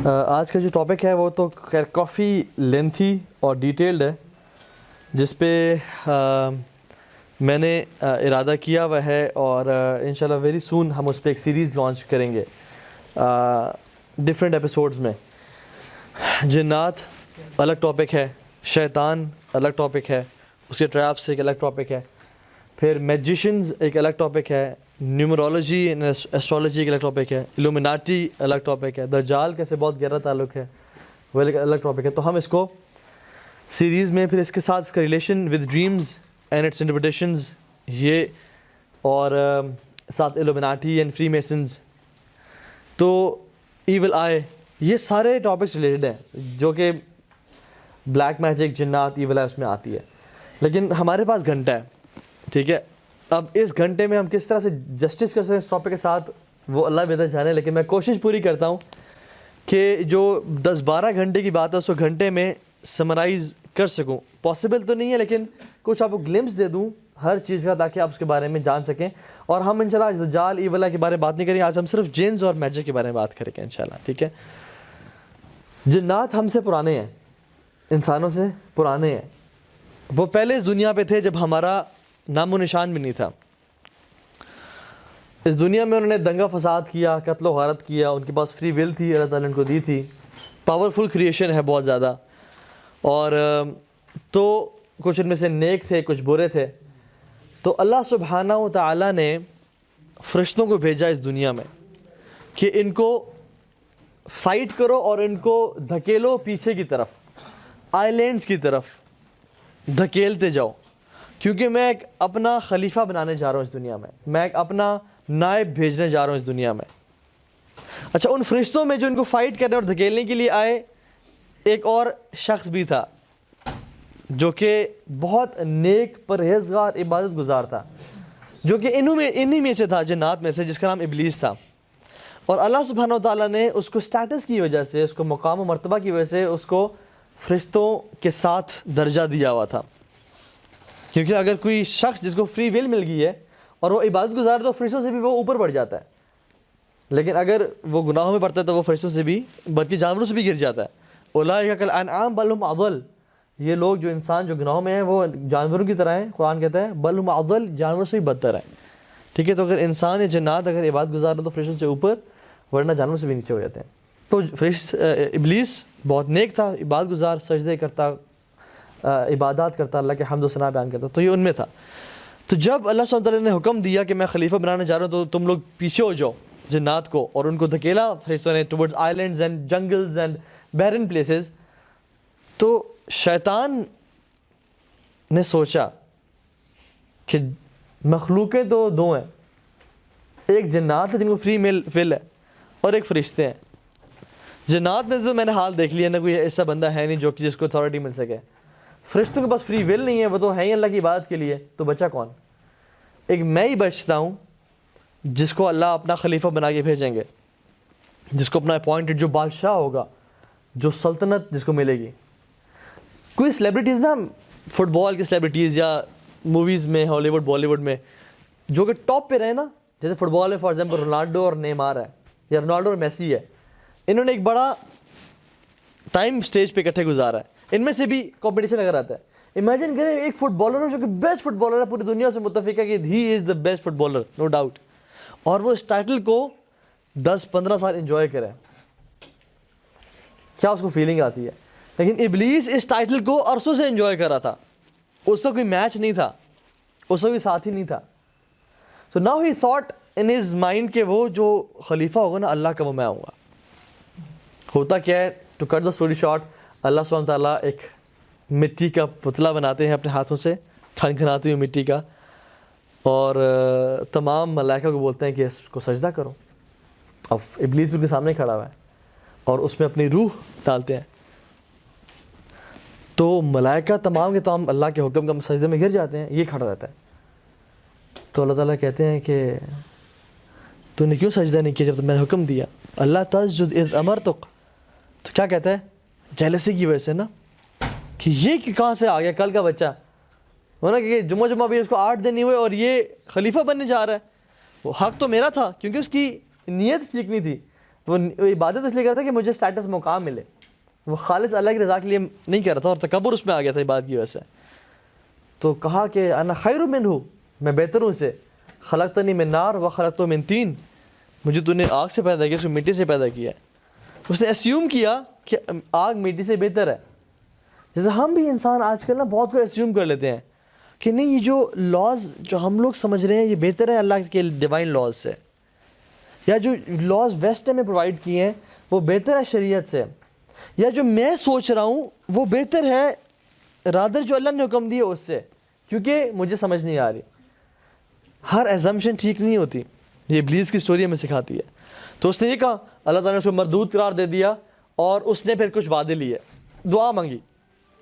آج کا جو ٹاپک ہے وہ تو خیر کافی لینتھی اور ڈیٹیلڈ ہے، جس پہ میں نے ارادہ کیا ہوا ہے، اور انشاءاللہ ویری سون ہم اس پہ ایک سیریز لانچ کریں گے ڈفرینٹ ایپیسوڈز میں۔ جنات الگ ٹاپک ہے، شیطان الگ ٹاپک ہے، اس کے ٹریپس ایک الگ ٹاپک ہے، پھر میجیشنز ایک الگ ٹاپک ہے، نیومرولوجی اینڈ ایسٹرالوجی ایک الگ ٹاپک ہے، الومیناٹی الگ ٹاپک ہے، دجال کے سے بہت گہرا تعلق ہے، وہ ایک الگ ٹاپک ہے۔ تو ہم اس کو سیریز میں پھر اس کے ساتھ اس کا relation with dreams and its interpretations, یہ اور ساتھ الومیناٹی اینڈ فری میسنز، تو ایول آئی، یہ سارے ٹاپکس ریلیٹڈ ہیں جو کہ بلیک میجک، جنات، ایول آئی اس میں آتی ہے۔ لیکن ہمارے پاس گھنٹہ ہے، ٹھیک ہے، اب اس گھنٹے میں ہم کس طرح سے جسٹس کر سکتے ہیں اس ٹاپک کے ساتھ، وہ اللہ بہتر جانے، لیکن میں کوشش پوری کرتا ہوں کہ جو 10-12 گھنٹے کی بات ہے اس کو گھنٹے میں سمرائز کر سکوں۔ پاسبل تو نہیں ہے، لیکن کچھ آپ کو گلمپس دے دوں ہر چیز کا، تاکہ آپ اس کے بارے میں جان سکیں۔ اور ہم انشاءاللہ آج دجال، ایول آئی کے بارے میں بات نہیں کریں گے، آج ہم صرف جنز اور میجک کے بارے میں بات کریں گے انشاءاللہ، ٹھیک ہے۔ جنات ہم سے پرانے ہیں، انسانوں سے پرانے ہیں، وہ پہلے اس دنیا پہ تھے جب ہمارا نام و نشان بھی نہیں تھا۔ اس دنیا میں انہوں نے دنگا فساد کیا، قتل و غارت کیا، ان کے پاس فری ول تھی، اللہ تعالیٰ نے ان کو دی تھی، پاورفل کریشن ہے بہت زیادہ، اور تو کچھ ان میں سے نیک تھے، کچھ برے تھے۔ تو اللہ سبحانہ و تعالیٰ نے فرشتوں کو بھیجا اس دنیا میں کہ ان کو فائٹ کرو اور ان کو دھکیلو پیچھے کی طرف، آئی لینڈز کی طرف دھکیلتے جاؤ، کیونکہ میں ایک اپنا خلیفہ بنانے جا رہا ہوں اس دنیا میں ایک اپنا نائب بھیجنے جا رہا ہوں اس دنیا میں۔ اچھا، ان فرشتوں میں جو ان کو فائٹ کرنے اور دھکیلنے کے لیے آئے، ایک اور شخص بھی تھا جو کہ بہت نیک، پرہیزگار، عبادت گزار تھا، جو کہ انہی میں سے تھا، جنات میں سے، جس کا نام ابلیس تھا۔ اور اللہ سبحانہ و تعالیٰ نے اس کو سٹیٹس کی وجہ سے، اس کو مقام و مرتبہ کی وجہ سے اس کو فرشتوں کے ساتھ درجہ دیا ہوا تھا، کیونکہ اگر کوئی شخص جس کو فری ول مل گئی ہے اور وہ عبادت گزار تو فرشتوں سے بھی وہ اوپر بڑھ جاتا ہے، لیکن اگر وہ گناہوں میں پڑتا ہے تو وہ فرشتوں سے بھی، بلکہ جانوروں سے بھی گر جاتا ہے۔ اولئک کالانعام بل هم اضل، یہ لوگ جو انسان جو گناہوں میں ہیں وہ جانوروں کی طرح ہیں، قرآن کہتا ہے بل هم اضل، جانوروں سے بھی بدتر ہیں، ٹھیک ہے۔ تو اگر انسان یا جنات اگر عبادت گزار ہو تو فرشتوں سے اوپر، ورنہ جانوروں سے بھی نیچے ہو جاتے ہیں۔ تو ابلیس بہت نیک تھا، عبادت گزار، سجدے کرتا، عبادات کرتا، اللہ کے حمد و ثنا بیان کرتا، تو یہ ان میں تھا۔ تو جب اللہ سبحانہ وتعالیٰ نے حکم دیا کہ میں خلیفہ بنانے جا رہا ہوں تو تم لوگ پیچھے ہو جاؤ جنات کو، اور ان کو دھکیلا فرشتوں نے towards islands and jungles and barren places, تو شیطان نے سوچا کہ مخلوقیں تو دو ہیں، ایک جنات ہے جن کو فری ول ہے، اور ایک فرشتے ہیں۔ جنات میں تو میں نے حال دیکھ لیا نا، کوئی ایسا بندہ ہے نہیں جو کہ جس کو اتھارٹی مل سکے۔ فرشتوں کے پاس فری ول نہیں ہے، وہ تو ہے ہی اللہ کی عبادت کے لیے، تو بچا کون؟ ایک میں ہی بچتا ہوں جس کو اللہ اپنا خلیفہ بنا کے بھیجیں گے، جس کو اپنا اپوائنٹڈ، جو بادشاہ ہوگا، جو سلطنت جس کو ملے گی۔ کوئی سیلیبریٹیز نا، فٹ بال کی سیلیبریٹیز یا موویز میں، ہالی ووڈ، بالی ووڈ میں، جو کہ ٹاپ پہ رہے نا، جیسے فٹ بال میں فار ایگزامپل رونالڈو اور نیمار ہے، یا رونالڈو اور میسی ہے، انہوں نے ایک بڑا ٹائم سٹیج پہ اکٹھے گزارا ہے، ان میں سے بھی کمپٹیشن اگر آتا ہے، امیجن کریں ایک فٹ بالر ہو جو کہ بیسٹ فٹ بالر ہے، پوری دنیا سے متفق ہے کہ he is the best footballer بالر، نو ڈاؤٹ، اور وہ اس ٹائٹل کو 10-15 سال انجوائے کرے، کیا اس کو فیلنگ آتی ہے؟ لیکن ابلیس اس ٹائٹل کو عرصوں سے انجوائے کر رہا تھا، اس کا کوئی میچ نہیں تھا، اس کا کوئی ساتھی نہیں تھا۔ So now he thought in his mind کہ وہ جو خلیفہ ہوگا نا اللہ کا، وہ میں ہوں گا۔ ہوتا کیا ہے، to cut the story short, اللہ سبحانہ تعالیٰ ایک مٹی کا پتلا بناتے ہیں اپنے ہاتھوں سے، کھنکھناتے ہوئے مٹی کا، اور تمام ملائکہ کو بولتے ہیں کہ اس کو سجدہ کرو۔ اب ابلیس بھی ان کے سامنے کھڑا ہوا ہے اور اس میں اپنی روح ڈالتے ہیں، تو ملائکہ تمام کے تمام اللہ کے حکم کا سجدے میں گر جاتے ہیں، یہ کھڑا رہتا ہے۔ تو اللہ تعالیٰ کہتے ہیں کہ تو نے کیوں سجدہ نہیں کیا جب میں نے حکم دیا؟ اللہ تسجد اذ امرتک، تو کیا کہتا ہے؟ جیلسی کی وجہ سے نا، کہ یہ کہاں سے آ گیا کل کا بچہ، وہ نا کہ جمعہ بھی اس کو 8 دن نہیں ہوئے اور یہ خلیفہ بننے جا رہا ہے۔ وہ حق تو میرا تھا، کیونکہ اس کی نیت ٹھیک نہیں تھی، وہ عبادت اس لیے کرتا ہے کہ مجھے اسٹیٹس مقام ملے. وہ خالص اللہ کی رضا کے لیے نہیں کر رہا تھا, اور تکبر اس میں آ گیا تھا عبادت کی وجہ سے. تو کہا کہ انا خیر منہ, میں بہتر ہوں اسے, خلقتنی من نار و خلقتہ من طین, مجھے تو نے آگ سے پیدا کیا, اس کو مٹی سے پیدا کیا ہے. اس نے اسیوم کیا کہ آگ مٹی سے بہتر ہے. جیسے ہم بھی انسان آج کل نا بہت کو اسیوم کر لیتے ہیں کہ نہیں یہ جو لاز جو ہم لوگ سمجھ رہے ہیں یہ بہتر ہے اللہ کے ڈیوائن لاز سے, یا جو لاز ویسٹ میں پرووائڈ کیے ہیں وہ بہتر ہے شریعت سے, یا جو میں سوچ رہا ہوں وہ بہتر ہے رادر جو اللہ نے حکم دیا اس سے, کیونکہ مجھے سمجھ نہیں آ رہی. ہر ایزمپشن ٹھیک نہیں ہوتی, یہ ابلیس کی سٹوری ہمیں سکھاتی ہے. تو اس نے یہ کہا, اللہ تعالیٰ نے اس کو مردود قرار دے دیا, اور اس نے پھر کچھ وعدے لیے, دعا مانگی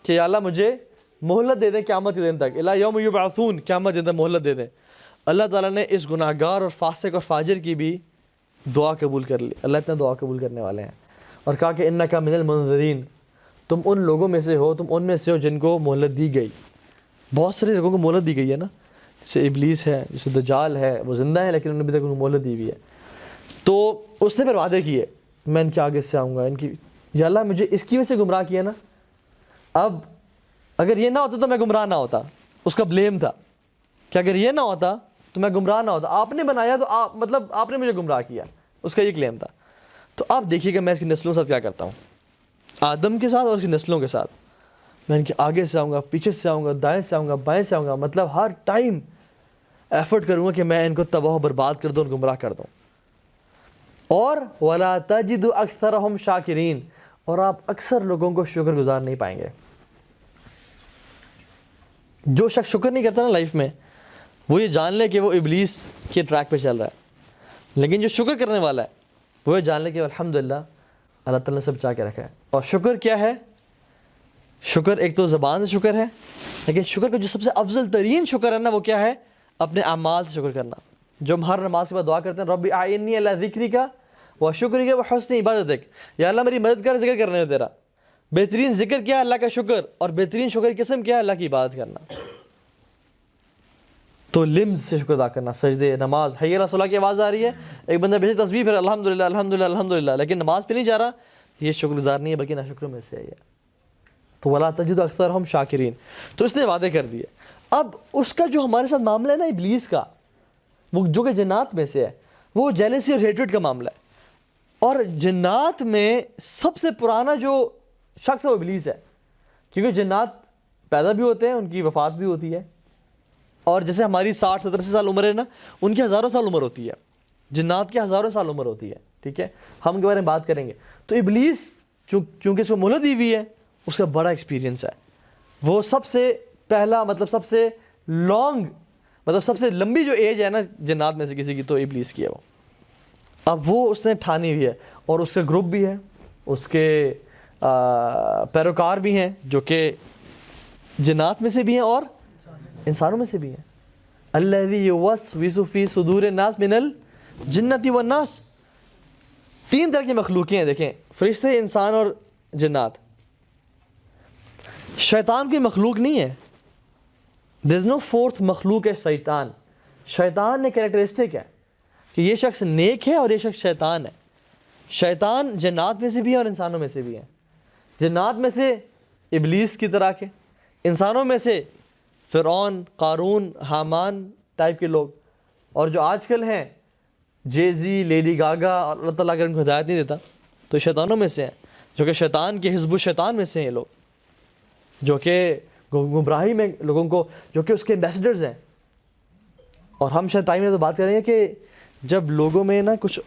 کہ یا اللہ مجھے مہلت دے دیں قیامت کے دن تک, الی یوم یبعثون, قیامت کے دن مہلت دے دیں. اللہ تعالیٰ نے اس گناہ گار اور فاسق اور فاجر کی بھی دعا قبول کر لی. اللہ اتنا دعا قبول کرنے والے ہیں, اور کہا کہ انک من المنذرین, تم ان لوگوں میں سے ہو, تم ان میں سے ہو جن کو مہلت دی گئی. بہت سارے لوگوں کو مہلت دی گئی ہے نا, جیسے ابلیس ہے, جیسے دجال ہے, وہ زندہ ہے لیکن انہوں نے ابھی تک مہلت دی ہوئی ہے. تو اس نے پھر وعدے کیے, میں ان کے آگے سے آؤں گا, ان کی یا اللہ مجھے اس کی وجہ سے گمراہ کیا نا, اب اگر یہ نہ ہوتا تو میں گمراہ نہ ہوتا. اس کا بلیم تھا کہ اگر یہ نہ ہوتا تو میں گمراہ نہ ہوتا, آپ نے بنایا تو مطلب آپ نے مجھے گمراہ کیا, اس کا یہ کلیم تھا. تو اب دیکھیے کہ میں اس کی نسلوں کے ساتھ کیا کرتا ہوں, آدم کے ساتھ اور اس کی نسلوں کے ساتھ. میں ان کے آگے سے آؤں گا, پیچھے سے آؤں گا, دائیں سے آؤں گا, بائیں سے آؤں گا, مطلب ہر ٹائم ایفرٹ کروں گا کہ میں ان کو تباہ و برباد کر دوں اور گمراہ کر دوں. اور وَلَا تَجِدُ أَكْثَرَهُمْ شَاكِرِينَ, اور آپ اکثر لوگوں کو شکر گزار نہیں پائیں گے. جو شخص شکر نہیں کرتا نا لائف میں, وہ یہ جان لے کہ وہ ابلیس کے ٹریک پہ چل رہا ہے. لیکن جو شکر کرنے والا ہے وہ یہ جان لے کہ الحمدللہ اللہ تعالیٰ نے سب بچا کے رکھا ہے. اور شکر کیا ہے؟ شکر ایک تو زبان سے شکر ہے, لیکن شکر کا جو سب سے افضل ترین شکر ہے نا وہ کیا ہے؟ اپنے اعمال سے شکر کرنا. جو ہم ہر نماز کے بعد دعا کرتے ہیں, رب اعینی علی ذکرک و شکرک و حسن عبادتک, یا اللہ میری مدد کر ذکر کرنے میں تیرا. بہترین ذکر کیا ہے؟ اللہ کا شکر. اور بہترین شکر کی قسم کیا ہے؟ اللہ کی عبادت کرنا. تو لمز سے شکر ادا کرنا, سجدے, نماز, حی علی الصلاۃ کی آواز آ رہی ہے, ایک بندہ بے تسبیح پھر الحمدللہ الحمدللہ الحمدللہ, لیکن نماز پہ نہیں جا رہا, یہ شکر گزار نہیں ہے بلکہ ناشکروں میں سے ہے. تو وَلَا تَجِدُ أَكْثَرَهُمْ شَاكِرِينَ. تو اس نے وعدے کر دیے. اب اس کا جو ہمارے ساتھ معاملہ ہے نا ابلیس کا, وہ جو کہ جنات میں سے ہے, وہ جیلسی اور ہیٹریڈ کا معاملہ ہے. اور جنات میں سب سے پرانا جو شخص ہے وہ ابلیس ہے, کیونکہ جنات پیدا بھی ہوتے ہیں, ان کی وفات بھی ہوتی ہے, اور جیسے ہماری 60-70 سال عمر ہے نا, ان کی ہزاروں سال عمر ہوتی ہے, جنات کی ہزاروں سال عمر ہوتی ہے. ٹھیک ہے, ہم ان کے بارے میں بات کریں گے. تو ابلیس چونکہ اس کو مہلت دی ہوئی ہے, اس کا بڑا ایکسپیرینس ہے. وہ سب سے پہلا مطلب سب سے لانگ مطلب سب سے لمبی جو ایج ہے نا جنات میں سے کسی کی, تو ابلیس کی ہے وہ. اب وہ اس نے ٹھانی ہوئی ہے, اور اس کے گروپ بھی ہے, اس کے پیروکار بھی ہیں جو کہ جنات میں سے بھی ہیں اور انسانوں میں سے بھی ہیں. الذی یوسوس فی صدور الناس من الجنۃ والناس. 3 طرح کی مخلوقیں ہیں, دیکھیں, فرشتے, انسان اور جنات. شیطان کوئی مخلوق نہیں ہے. دیر از نو فورتھ مخلوق ہے شیطان. شیطان نے کریکٹرسٹک ہے کہ یہ شخص نیک ہے اور یہ شخص شیطان ہے. شیطان جنات میں سے بھی ہے اور انسانوں میں سے بھی ہے. جنات میں سے ابلیس کی طرح کے, انسانوں میں سے فرعون, قارون, حامان ٹائپ کے لوگ, اور جو آج کل ہیں جے زی, لیڈی گاگا, اور اللہ تعالیٰ اگر ان کو ہدایت نہیں دیتا تو شیطانوں میں سے ہیں, جو کہ شیطان کے حزب الشیطان میں سے ہیں لوگ, جو کہ گمراہی میں لوگوں کو, جو کہ اس کے ایمبیسڈرز ہیں. اور ہم شاید ٹائم میں تو بات کریں گے کہ جب لوگوں میں نا کچھ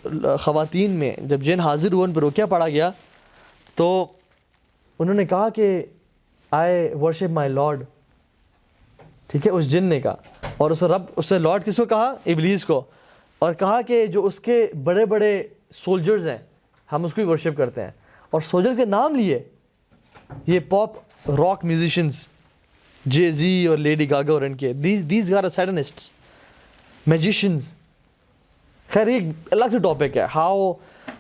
خواتین میں جب جن حاضر ہوئے, ان پہ روکیا پڑا گیا, تو انہوں نے کہا کہ آئی ورشپ مائی لارڈ. ٹھیک ہے, اس جن نے کہا, اور اس نے لارڈ کس کو کہا؟ ابلیس کو. اور کہا کہ جو اس کے بڑے بڑے سولجرز ہیں ہم اس کو ہی ورشپ کرتے ہیں. اور سولجرز کے نام لیے, یہ پاپ راک میوزیشنز, جے زی اور لیڈی گاگا اور ان کے, دیز آر سیٹنسٹس, میجیشنز. خیر ایک الگ سے ٹاپک ہے, how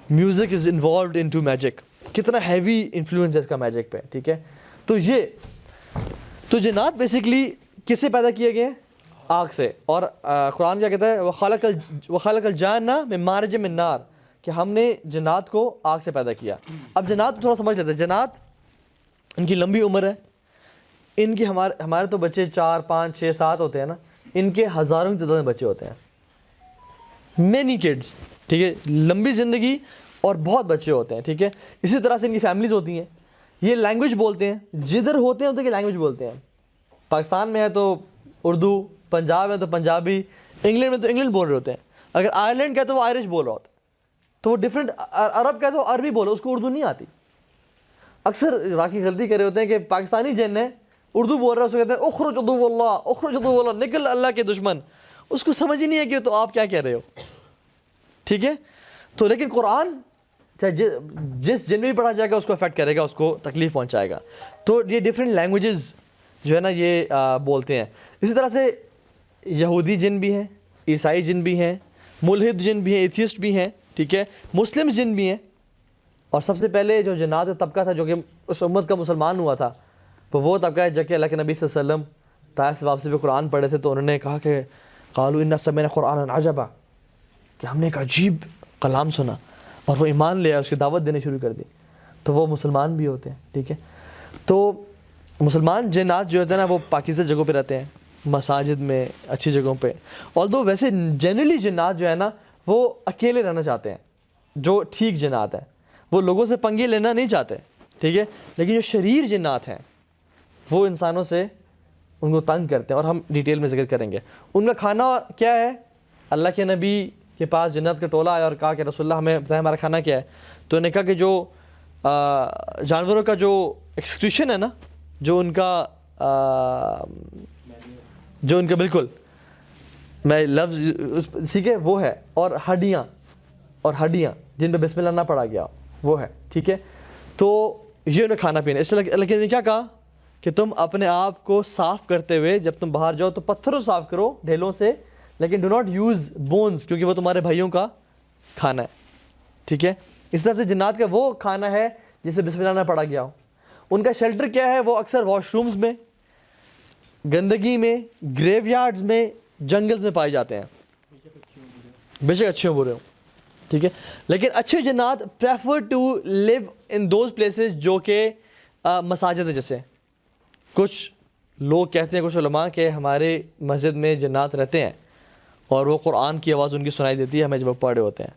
music is involved into ٹو میجک, کتنا ہیوی انفلوئنس ہے اس کا میجک پہ. ٹھیک ہے, تو جنات بیسکلی کس سے پیدا کیے گئے ہیں؟ آگ سے. اور قرآن کیا کہتا ہے؟ وَخَلَقَ الْجَانَّ مِن مَارِجٍ مِن نَار, کہ ہم نے جنات کو آگ سے پیدا کیا. اب جنات کو تھوڑا سمجھ لیتے ہیں. جنات ان کی لمبی عمر ہے, ان کی ہمارے تو بچے 4 5 6 7 ہوتے ہیں نا, ان کے ہزاروں کی تعداد میں بچے ہوتے ہیں, مینی کڈس, ٹھیک ہے, لمبی زندگی اور بہت بچے ہوتے ہیں, ٹھیک ہے. اسی طرح سے ان کی فیملیز ہوتی ہیں. یہ لینگویج بولتے ہیں, جدھر ہوتے ہیں ادھر کی لینگویج بولتے ہیں. پاکستان میں ہے تو اردو, پنجاب ہے تو پنجابی, انگلینڈ میں تو انگلینڈ بول رہے ہوتے ہیں. اگر آئرلینڈ کا ہے تو وہ آئرش بول رہا ہوتا ہے, تو وہ ڈفرینٹ. عرب کا ہے تو عربی بولو, اس کو اردو نہیں آتی. اکثر راکی غلطی کر رہے ہوتے ہیں کہ پاکستانی جن ہے اردو بول رہا ہے, اس کو کہتے ہیں اخرج عدو اللہ, اخرج عدو اللہ, نکل اللہ کے دشمن. اس کو سمجھ ہی نہیں ہے کہ تو آپ کیا کہہ رہے ہو, ٹھیک ہے. تو لیکن قرآن چاہے جس جن میں بھی پڑھا جائے گا اس کو افیکٹ کرے گا, اس کو تکلیف پہنچائے گا. تو یہ ڈفرینٹ لینگویجز جو ہے نا یہ بولتے ہیں. اسی طرح سے یہودی جن بھی ہیں, عیسائی جن بھی ہیں, ملحد جن بھی ہیں, ایتھیسٹ بھی ہیں, ٹھیک ہے, مسلم جن بھی ہیں. اور سب سے پہلے جو جنات کا طبقہ تھا جو کہ اس امت کا مسلمان ہوا تھا, تو وہ طبقہ ہے جو کہ اللہ کے نبی صلی اللہ علیہ وسلم طائف سے واپسی پہ قرآن پڑھے تھے, تو انہوں نے کہا کہ قالوا انا سمعنا قرآنا عجبا, کہ ہم نے ایک عجیب کلام سنا, اور وہ ایمان لے آئے, اس کی دعوت دینے شروع کر دی. تو وہ مسلمان بھی ہوتے ہیں, ٹھیک ہے. تو مسلمان جنات جو ہوتے ہیں نا وہ پاکیزہ جگہوں پہ رہتے ہیں, مساجد میں, اچھی جگہوں پہ. although ویسے جنرلی جنات جو ہے نا وہ اکیلے رہنا چاہتے ہیں, جو ٹھیک جنات ہیں وہ لوگوں سے پنگے لینا نہیں چاہتے, ٹھیک ہے. لیکن جو شریر جنات ہیں وہ انسانوں سے ان کو تنگ کرتے ہیں, اور ہم ڈیٹیل میں ذکر کریں گے. ان کا کھانا کیا ہے؟ اللہ کے نبی کے پاس جنت کا ٹولہ آیا اور کہا کہ رسول اللہ ہمیں بتائیں ہمارا کھانا کیا ہے. تو انہوں نے کہا کہ جو جانوروں کا جو ایکسکریشن ہے نا, جو ان کا بالکل میں لفظ ٹھیک ہے وہ ہے, اور ہڈیاں جن پہ بسم اللہ نہ پڑھا گیا وہ ہے, ٹھیک ہے. تو یہ انہیں کھانا پینا. اس لیے اللہ نے کیا کہا کہ تم اپنے آپ کو صاف کرتے ہوئے جب تم باہر جاؤ تو پتھروں صاف کرو, ڈھیلوں سے, لیکن ڈو ناٹ یوز بونز, کیونکہ وہ تمہارے بھائیوں کا کھانا ہے, ٹھیک ہے. اس طرح سے جنات کا وہ کھانا ہے جسے بسم اللہ نہ پڑھا گیا ہو. ان کا شیلٹر کیا ہے؟ وہ اکثر واش رومز میں, گندگی میں, گریو یارڈز میں, جنگلز میں پائے جاتے ہیں, بے شک اچھے ہوں برے ہوں, ٹھیک ہے. لیکن اچھے جنات prefer to live in those places جو کہ مساجد ہے. جیسے کچھ لوگ کہتے ہیں, کچھ علماء, کہ ہمارے مسجد میں جنات رہتے ہیں اور وہ قرآن کی آواز ان کی سنائی دیتی ہے ہمیں جب وہ پڑھ رہے ہوتے ہیں.